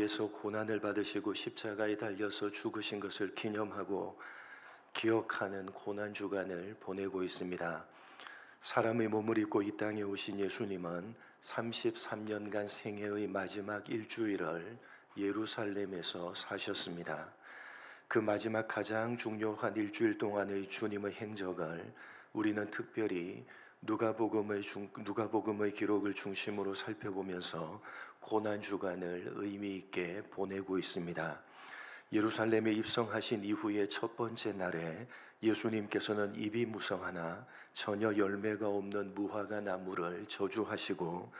위해서 고난을 받으시고 십자가에 달려서 죽으신 것을 기념하고 기억하는 고난 주간을 보내고 있습니다. 사람의 몸을 입고 이 땅에 오신 예수님은 33년간 생애의 마지막 일주일을 예루살렘에서 사셨습니다. 그 마지막 가장 중요한 일주일 동안의 주님의 행적을 우리는 특별히 누가복음의 기록을 중심으로 살펴보면서 고난 주간을 의미 있게 보내고 있습니다. 예루살렘에 입성하신 이후의 첫 번째 날에 예수님께서는 입이 무성하나 전혀 열매가 없는 무화과 나무를 저주하시고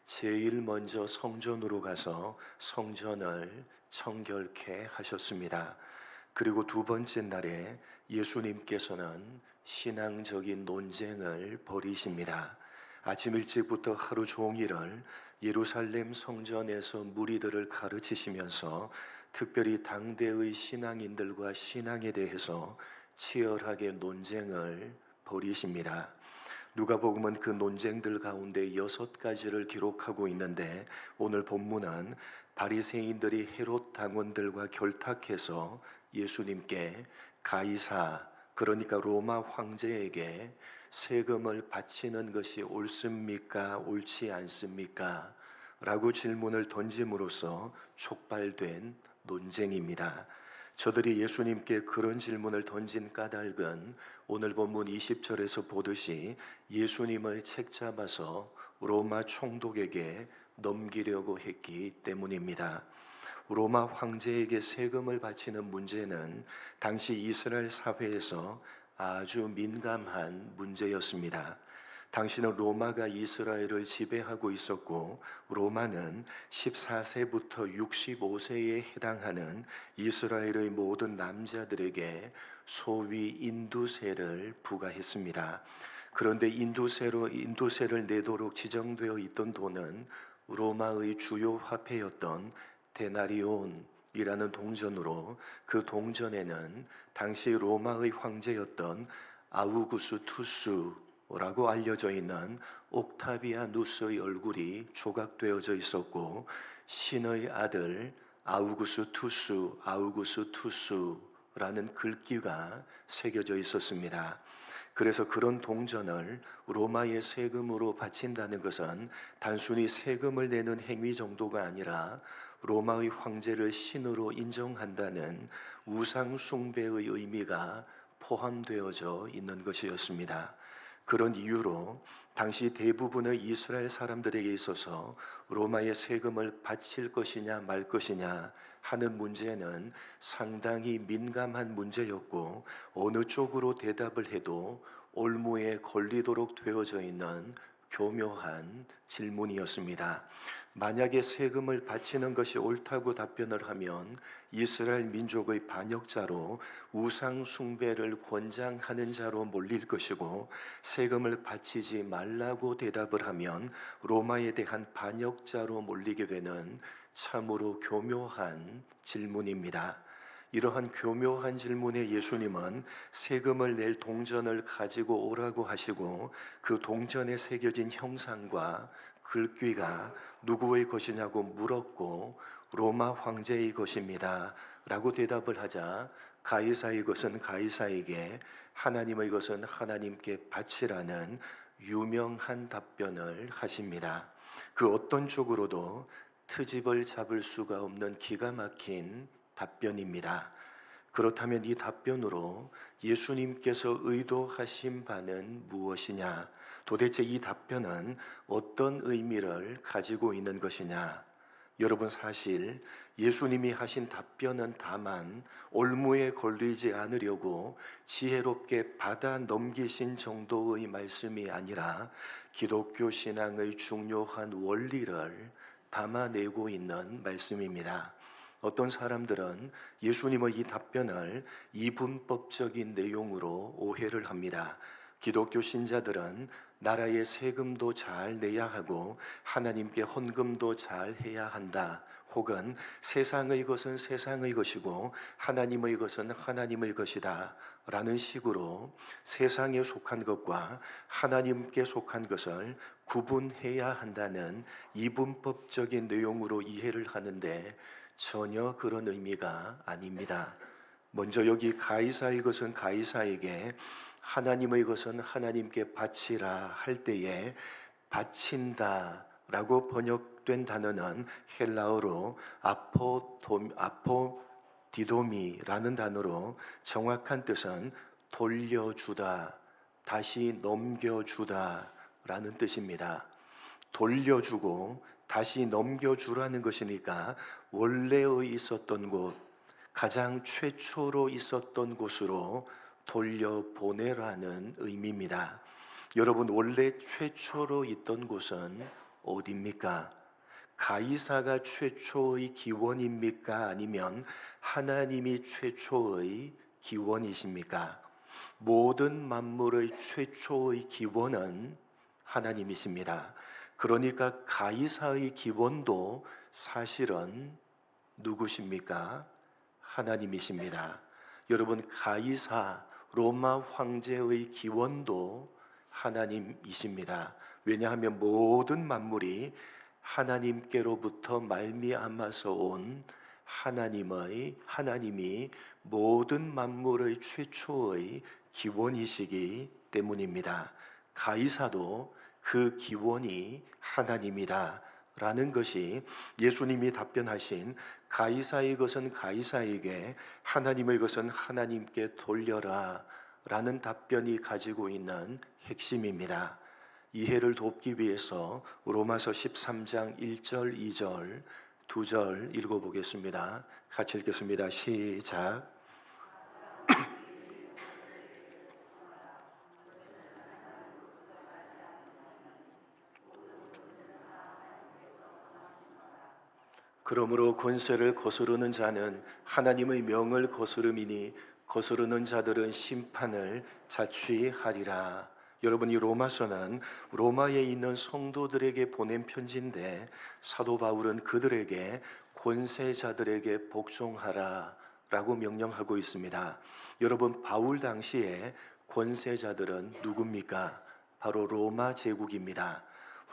제일 먼저 성전으로 가서 성전을 청결케 하셨습니다. 그리고 두 번째 날에 예수님께서는 신앙적인 논쟁을 벌이십니다. 아침 일찍부터 하루 종일을 예루살렘 성전에서 무리들을 가르치시면서 특별히 당대의 신앙인들과 신앙에 대해서 치열하게 논쟁을 벌이십니다. 누가복음은 그 논쟁들 가운데 6가지를 기록하고 있는데 오늘 본문은 바리새인들이 헤롯 당원들과 결탁해서 예수님께 가이사, 그러니까 로마 황제에게 세금을 바치는 것이 옳습니까? 옳지 않습니까? 라고 질문을 던짐으로써 촉발된 논쟁입니다. 저들이 예수님께 그런 질문을 던진 까닭은 오늘 본문 20절에서 보듯이 예수님을 책잡아서 로마 총독에게 넘기려고 했기 때문입니다. 로마 황제에게 세금을 바치는 문제는 당시 이스라엘 사회에서 아주 민감한 문제였습니다. 당시는 로마가 이스라엘을 지배하고 있었고 로마는 14세부터 65세에 해당하는 이스라엘의 모든 남자들에게 소위 인두세를 부과했습니다. 그런데 인두세를 내도록 지정되어 있던 돈은 로마의 주요 화폐였던 데나리온이라는 동전으로 그 동전에는 당시 로마의 황제였던 아우구스 투스라고 알려져 있는 옥타비아누스의 얼굴이 조각되어져 있었고 신의 아들 아우구스 투스라는 글귀가 새겨져 있었습니다. 그래서 그런 동전을 로마의 세금으로 바친다는 것은 단순히 세금을 내는 행위 정도가 아니라 로마의 황제를 신으로 인정한다는 우상 숭배의 의미가 포함되어져 있는 것이었습니다. 그런 이유로 당시 대부분의 이스라엘 사람들에게 있어서 로마의 세금을 바칠 것이냐 말 것이냐 하는 문제는 상당히 민감한 문제였고 어느 쪽으로 대답을 해도 올무에 걸리도록 되어져 있는 교묘한 질문이었습니다. 만약에 세금을 바치는 것이 옳다고 답변을 하면 이스라엘 민족의 반역자로 우상 숭배를 권장하는 자로 몰릴 것이고 세금을 바치지 말라고 대답을 하면 로마에 대한 반역자로 몰리게 되는 참으로 교묘한 질문입니다. 이러한 교묘한 질문에 예수님은 세금을 낼 동전을 가지고 오라고 하시고 그 동전에 새겨진 형상과 글귀가 누구의 것이냐고 물었고 로마 황제의 것입니다 라고 대답을 하자 가이사의 것은 가이사에게 하나님의 것은 하나님께 바치라는 유명한 답변을 하십니다. 그 어떤 쪽으로도 트집을 잡을 수가 없는 기가 막힌 답변입니다. 그렇다면 이 답변으로 예수님께서 의도하신 바는 무엇이냐? 도대체 이 답변은 어떤 의미를 가지고 있는 것이냐? 여러분, 사실 예수님이 하신 답변은 다만 올무에 걸리지 않으려고 지혜롭게 받아 넘기신 정도의 말씀이 아니라 기독교 신앙의 중요한 원리를 담아내고 있는 말씀입니다. 어떤 사람들은 예수님의 이 답변을 이분법적인 내용으로 오해를 합니다. 기독교 신자들은 나라의 세금도 잘 내야 하고 하나님께 헌금도 잘 해야 한다. 혹은 세상의 것은 세상의 것이고 하나님의 것은 하나님의 것이다 라는 식으로 세상에 속한 것과 하나님께 속한 것을 구분해야 한다는 이분법적인 내용으로 이해를 하는데 전혀 그런 의미가 아닙니다. 먼저 여기 가이사의 것은 가이사에게, 하나님의 것은 하나님께 바치라 할 때에 바친다 라고 번역된 단어는 헬라어로 아포디도미라는 단어로 정확한 뜻은 돌려주다, 다시 넘겨주다 라는 뜻입니다. 돌려주고 다시 넘겨주라는 것이니까 원래의 있었던 곳, 가장 최초로 있었던 곳으로 돌려보내라는 의미입니다. 여러분, 원래 최초로 있던 곳은 어디입니까? 가이사가 최초의 기원입니까? 아니면 하나님이 최초의 기원이십니까? 모든 만물의 최초의 기원은 하나님이십니다. 그러니까 가이사의 기원도 사실은 누구십니까? 하나님이십니다. 여러분, 가이사 로마 황제의 기원도 하나님이십니다. 왜냐하면 모든 만물이 하나님께로부터 말미암아서 온 하나님이 모든 만물의 최초의 기원이시기 때문입니다. 가이사도 그 기원이 하나님이다 라는 것이 예수님이 답변하신 가이사의 것은 가이사에게, 하나님의 것은 하나님께 돌려라 라는 답변이 가지고 있는 핵심입니다. 이해를 돕기 위해서 로마서 13장 1절, 2절, 2절 읽어보겠습니다. 같이 읽겠습니다. 시작. 그러므로 권세를 거스르는 자는 하나님의 명을 거스름이니 거스르는 자들은 심판을 자취하리라. 여러분, 이 로마서는 로마에 있는 성도들에게 보낸 편지인데 사도 바울은 그들에게 권세자들에게 복종하라 라고 명령하고 있습니다. 여러분, 바울 당시에 권세자들은 누굽니까? 바로 로마 제국입니다.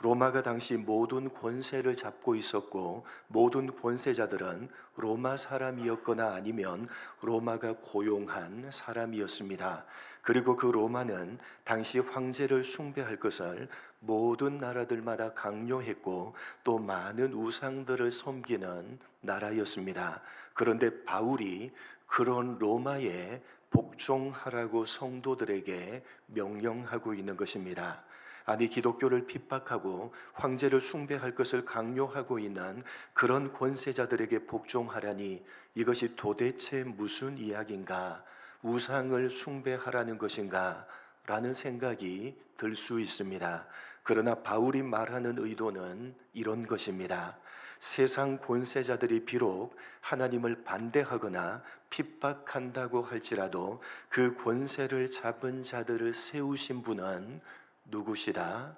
로마가 당시 모든 권세를 잡고 있었고 모든 권세자들은 로마 사람이었거나 아니면 로마가 고용한 사람이었습니다. 그리고 그 로마는 당시 황제를 숭배할 것을 모든 나라들마다 강요했고 또 많은 우상들을 섬기는 나라였습니다. 그런데 바울이 그런 로마에 복종하라고 성도들에게 명령하고 있는 것입니다. 아니, 기독교를 핍박하고 황제를 숭배할 것을 강요하고 있는 그런 권세자들에게 복종하라니 이것이 도대체 무슨 이야기인가? 우상을 숭배하라는 것인가? 라는 생각이 들 수 있습니다. 그러나 바울이 말하는 의도는 이런 것입니다. 세상 권세자들이 비록 하나님을 반대하거나 핍박한다고 할지라도 그 권세를 잡은 자들을 세우신 분은 누구시다?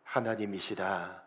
하나님이시다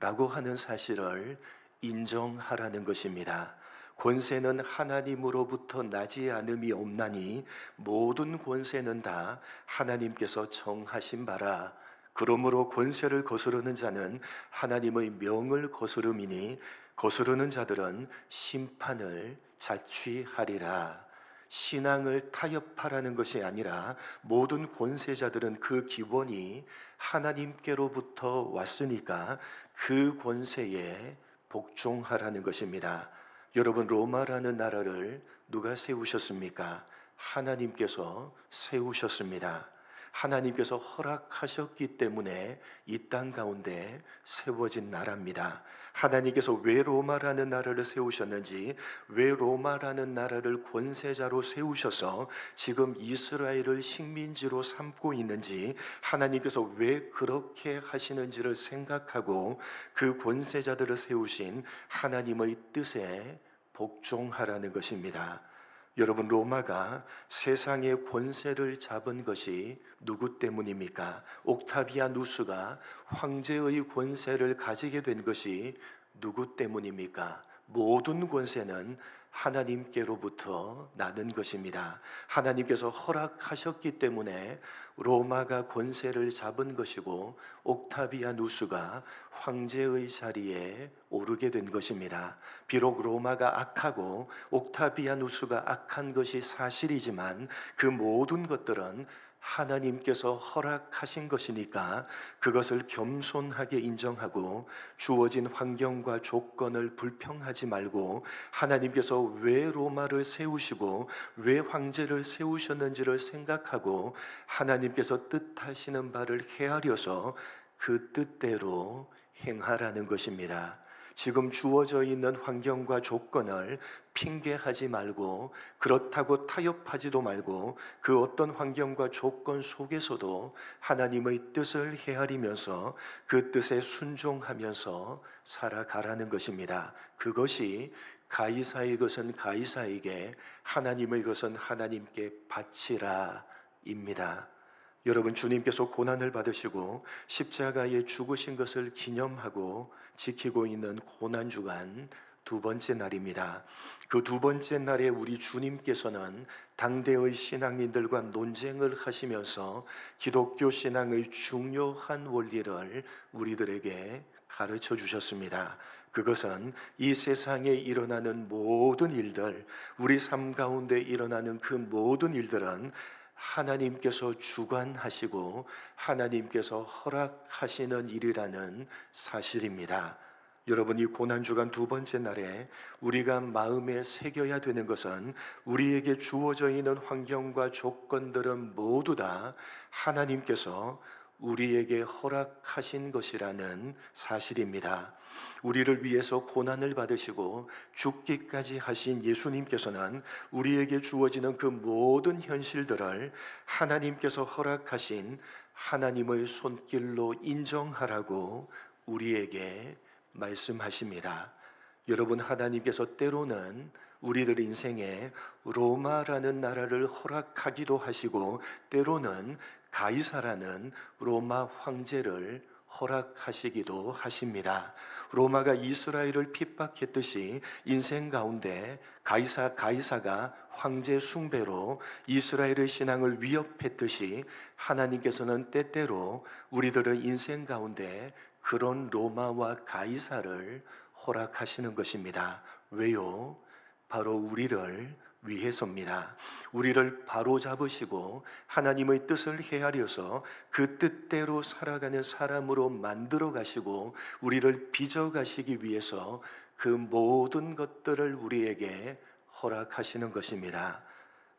라고 하는 사실을 인정하라는 것입니다. 권세는 하나님으로부터 나지 않음이 없나니 모든 권세는 다 하나님께서 정하신 바라. 그러므로 권세를 거스르는 자는 하나님의 명을 거스름이니 거스르는 자들은 심판을 자취하리라. 신앙을 타협하라는 것이 아니라 모든 권세자들은 그 기원이 하나님께로부터 왔으니까 그 권세에 복종하라는 것입니다. 여러분, 로마라는 나라를 누가 세우셨습니까? 하나님께서 세우셨습니다. 하나님께서 허락하셨기 때문에 이 땅 가운데 세워진 나라입니다. 하나님께서 왜 로마라는 나라를 세우셨는지, 왜 로마라는 나라를 권세자로 세우셔서 지금 이스라엘을 식민지로 삼고 있는지, 하나님께서 왜 그렇게 하시는지를 생각하고 그 권세자들을 세우신 하나님의 뜻에 복종하라는 것입니다. 여러분, 로마가 세상의 권세를 잡은 것이 누구 때문입니까? 옥타비아누스가 황제의 권세를 가지게 된 것이 누구 때문입니까? 모든 권세는 하나님께로부터 나는 것입니다. 하나님께서 허락하셨기 때문에 로마가 권세를 잡은 것이고 옥타비아누스가 황제의 자리에 오르게 된 것입니다. 비록 로마가 악하고 옥타비아누스가 악한 것이 사실이지만 그 모든 것들은 하나님께서 허락하신 것이니까 그것을 겸손하게 인정하고 주어진 환경과 조건을 불평하지 말고 하나님께서 왜 로마를 세우시고 왜 황제를 세우셨는지를 생각하고 하나님께서 뜻하시는 바를 헤아려서 그 뜻대로 행하라는 것입니다. 지금 주어져 있는 환경과 조건을 핑계하지 말고 그렇다고 타협하지도 말고 그 어떤 환경과 조건 속에서도 하나님의 뜻을 헤아리면서 그 뜻에 순종하면서 살아가라는 것입니다. 그것이 가이사의 것은 가이사에게 하나님의 것은 하나님께 바치라입니다. 여러분, 주님께서 고난을 받으시고 십자가에 죽으신 것을 기념하고 지키고 있는 고난주간 두 번째 날입니다. 그 두 번째 날에 우리 주님께서는 당대의 신앙인들과 논쟁을 하시면서 기독교 신앙의 중요한 원리를 우리들에게 가르쳐 주셨습니다. 그것은 이 세상에 일어나는 모든 일들, 우리 삶 가운데 일어나는 그 모든 일들은 하나님께서 주관하시고 하나님께서 허락하시는 일이라는 사실입니다. 여러분, 이 고난주간 두 번째 날에 우리가 마음에 새겨야 되는 것은 우리에게 주어져 있는 환경과 조건들은 모두 다 하나님께서 우리에게 허락하신 것이라는 사실입니다. 우리를 위해서 고난을 받으시고 죽기까지 하신 예수님께서는 우리에게 주어지는 그 모든 현실들을 하나님께서 허락하신 하나님의 손길로 인정하라고 우리에게 말씀하십니다. 여러분, 하나님께서 때로는 우리들 인생에 로마라는 나라를 허락하기도 하시고 때로는 가이사라는 로마 황제를 허락하시기도 하십니다. 로마가 이스라엘을 핍박했듯이 인생 가운데 가이사가 황제 숭배로 이스라엘의 신앙을 위협했듯이 하나님께서는 때때로 우리들의 인생 가운데 그런 로마와 가이사를 허락하시는 것입니다. 왜요? 바로 우리를 위해서입니다. 우리를 바로 잡으시고 하나님의 뜻을 헤아려서 그 뜻대로 살아가는 사람으로 만들어 가시고 우리를 빚어 가시기 위해서 그 모든 것들을 우리에게 허락하시는 것입니다.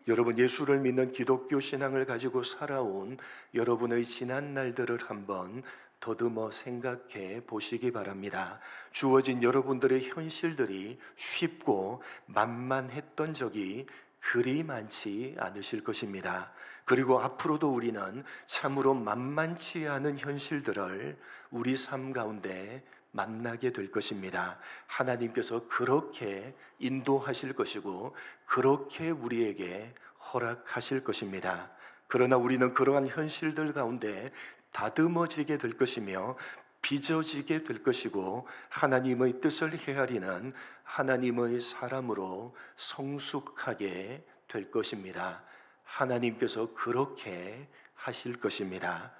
여러분, 예수를 믿는 기독교 신앙을 가지고 살아온 여러분의 지난 날들을 한번 더듬어 생각해 보시기 바랍니다. 주어진 여러분들의 현실들이 쉽고 만만했던 적이 그리 많지 않으실 것입니다. 그리고 앞으로도 우리는 참으로 만만치 않은 현실들을 우리 삶 가운데 만나게 될 것입니다. 하나님께서 그렇게 인도하실 것이고 그렇게 우리에게 허락하실 것입니다. 그러나 우리는 그러한 현실들 가운데 다듬어지게 될 것이며 빚어지게 될 것이고 하나님의 뜻을 헤아리는 하나님의 사람으로 성숙하게 될 것입니다. 하나님께서 그렇게 하실 것입니다.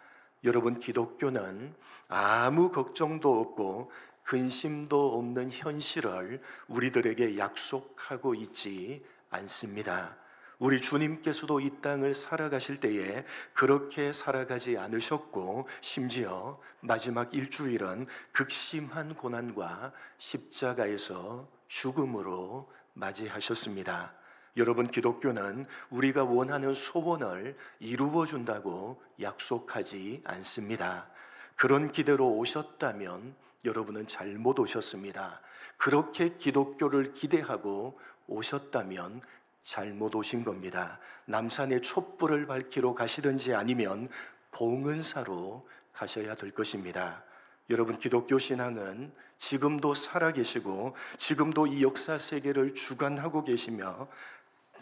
여러분, 기독교는 아무 걱정도 없고 근심도 없는 현실을 우리들에게 약속하고 있지 않습니다. 우리 주님께서도 이 땅을 살아가실 때에 그렇게 살아가지 않으셨고 심지어 마지막 일주일은 극심한 고난과 십자가에서 죽음으로 맞이하셨습니다. 여러분, 기독교는 우리가 원하는 소원을 이루어 준다고 약속하지 않습니다. 그런 기대로 오셨다면 여러분은 잘못 오셨습니다. 그렇게 기독교를 기대하고 오셨다면 잘못 오신 겁니다. 남산에 촛불을 밝히러 가시든지 아니면 봉은사로 가셔야 될 것입니다. 여러분, 기독교 신앙은 지금도 살아계시고 지금도 이 역사 세계를 주관하고 계시며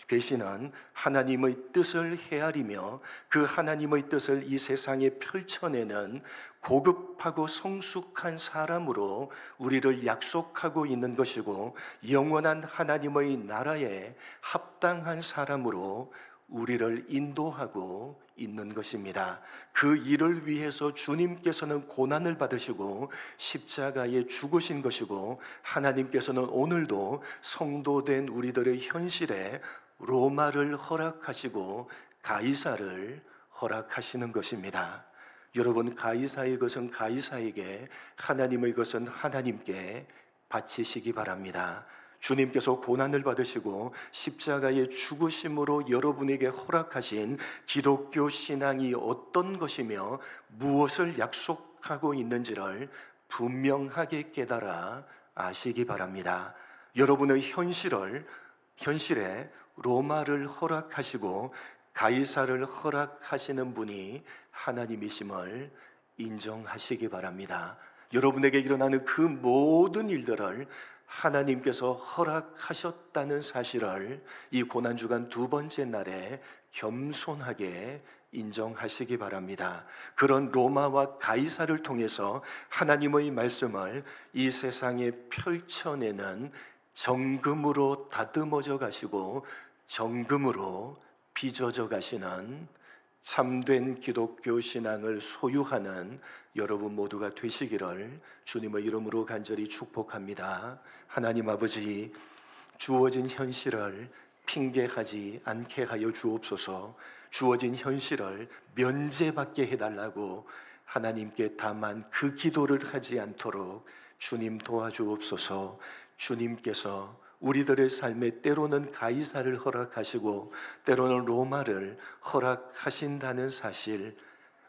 계시는 하나님의 뜻을 헤아리며 그 하나님의 뜻을 이 세상에 펼쳐내는 고급하고 성숙한 사람으로 우리를 약속하고 있는 것이고, 영원한 하나님의 나라에 합당한 사람으로 우리를 인도하고 있는 것입니다. 그 일을 위해서 주님께서는 고난을 받으시고 십자가에 죽으신 것이고, 하나님께서는 오늘도 성도된 우리들의 현실에 로마를 허락하시고 가이사를 허락하시는 것입니다. 여러분, 가이사의 것은 가이사에게, 하나님의 것은 하나님께 바치시기 바랍니다. 주님께서 고난을 받으시고 십자가의 죽으심으로 여러분에게 허락하신 기독교 신앙이 어떤 것이며 무엇을 약속하고 있는지를 분명하게 깨달아 아시기 바랍니다. 여러분의 현실에 로마를 허락하시고 가이사를 허락하시는 분이 하나님이심을 인정하시기 바랍니다. 여러분에게 일어나는 그 모든 일들을 하나님께서 허락하셨다는 사실을 이 고난주간 두 번째 날에 겸손하게 인정하시기 바랍니다. 그런 로마와 가이사를 통해서 하나님의 말씀을 이 세상에 펼쳐내는 정금으로 다듬어져 가시고 정금으로 빚어져 가시는 참된 기독교 신앙을 소유하는 여러분 모두가 되시기를 주님의 이름으로 간절히 축복합니다. 하나님 아버지, 주어진 현실을 핑계하지 않게 하여 주옵소서. 주어진 현실을 면제받게 해달라고 하나님께 다만 그 기도를 하지 않도록 주님 도와주옵소서. 주님께서 우리들의 삶에 때로는 가이사를 허락하시고 때로는 로마를 허락하신다는 사실,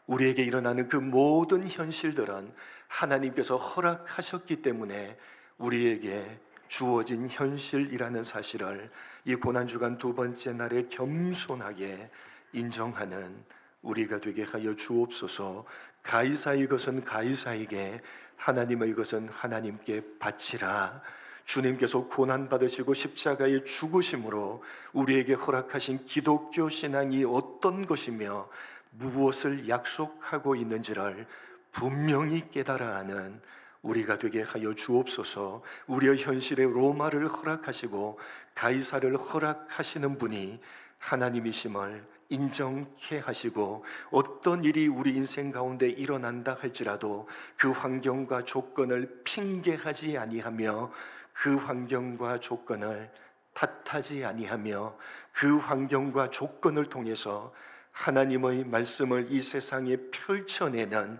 우리에게 일어나는 그 모든 현실들은 하나님께서 허락하셨기 때문에 우리에게 주어진 현실이라는 사실을 이 고난주간 두 번째 날에 겸손하게 인정하는 우리가 되게 하여 주옵소서. 가이사의 것은 가이사에게, 하나님의 것은 하나님께 바치라. 주님께서 고난받으시고 십자가에 죽으심으로 우리에게 허락하신 기독교 신앙이 어떤 것이며 무엇을 약속하고 있는지를 분명히 깨달아 아는 우리가 되게 하여 주옵소서. 우리의 현실에 로마를 허락하시고 가이사를 허락하시는 분이 하나님이심을 인정케 하시고, 어떤 일이 우리 인생 가운데 일어난다 할지라도 그 환경과 조건을 핑계하지 아니하며 그 환경과 조건을 탓하지 아니하며 그 환경과 조건을 통해서 하나님의 말씀을 이 세상에 펼쳐내는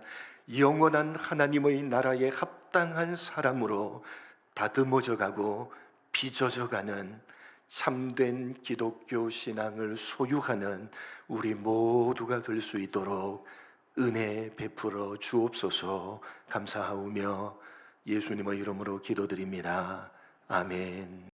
영원한 하나님의 나라에 합당한 사람으로 다듬어져 가고 빚어져 가는 참된 기독교 신앙을 소유하는 우리 모두가 될 수 있도록 은혜 베풀어 주옵소서. 감사하오며 예수님의 이름으로 기도드립니다. 아멘.